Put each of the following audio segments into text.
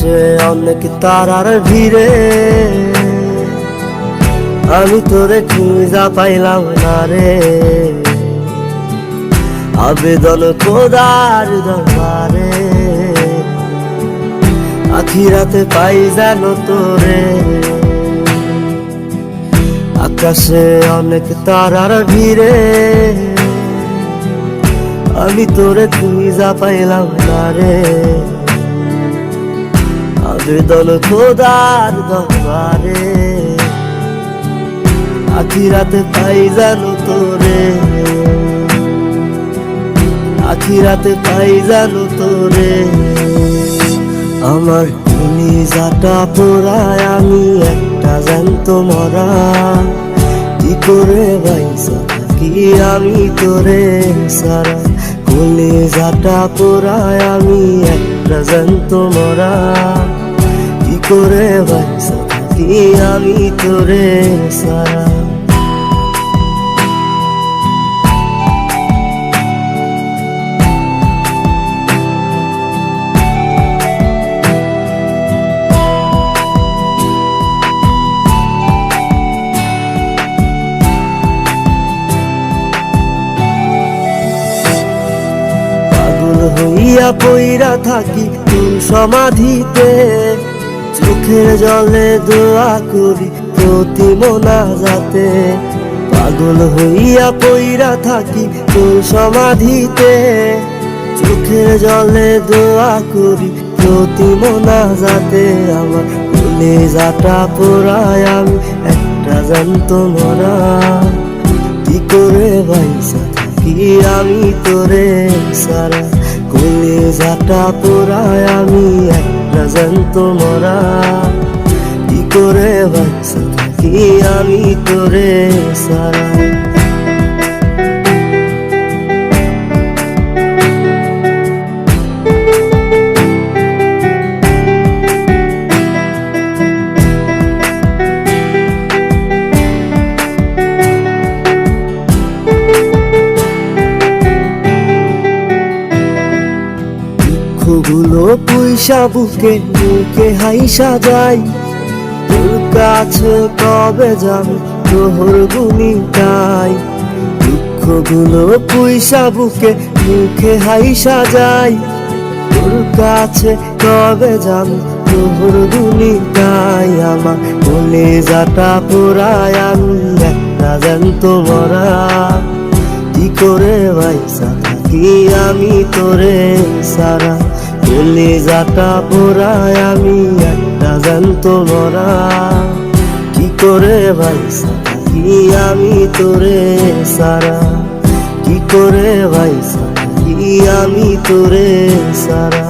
আকাশে অনেক তারার ভিড়ে আমি তোরে খুঁজা পাইলাম না রে। আবেদন খোদার দরবারে আখিরাতে পাই জানো তোরে। আকাশে অনেক তারার ভিড়ে আমি তোরে খুঁজা পাইলাম না রে। আবেদন খোদার দরবারে আখিরাতে পাই জানো তোরে। আখিরাতে পাই জানো তোরে। আমার কলিজাটা পোড়ায় আমি একটা জ্যান্ত মরা। কি করে বাইসা থাকি আমি তোরে সারা। কলিজাটা পোড়ায় আমি একটা জ্যান্ত মরা। কি করে বাইসা থাকি আমি তোরে সারা। হইয়া পইরা থাকি তোর সমাধিতে, চোখের জলে দোয়া করি প্রতি মোনাজাতে। পাগল হইয়া পইরা থাকি তোর সমাধিতে, চোখের জলে দোয়া করি প্রতি মোনাজাতে। আমার কলিজাটা পোড়ায় আমি একটা জ্যান্ত মরা। কি করে বাইসা থাকি আমি তোরে সারা। কলিজাটা পোড়ায় আমি একটা জ্যান্ত মরা। কি করে বাইসা থাকি আমি তোরে সারা। দুঃখগুলো পুইসা বুকে বুকে হাইসা যাই। তোর কাছে কবে যাবো তোর গুণিটাই। দুঃখগুলো পুইসা বুকে বুকে হাইসা যাই। তোর কাছে কবে যাবো তোর গুণিটাই। আমার কলিজাটা পোড়ায় আমি একটা জ্যান্ত মরা। কি করে বাইসা থাকি আমি তোরে সারা। কলিজাটা পোড়ায় আমি একটা জ্যান্ত মরা। কি করে বাইসা থাকি আমি তোরে সারা। কি করে বাইসা থাকি আমি তোরে সারা।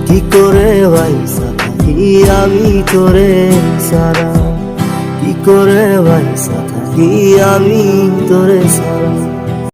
কি করে বাইসা থাকি আমি তোরে সারা। কি করে বাইসা থাকি আমি তোরে সারা।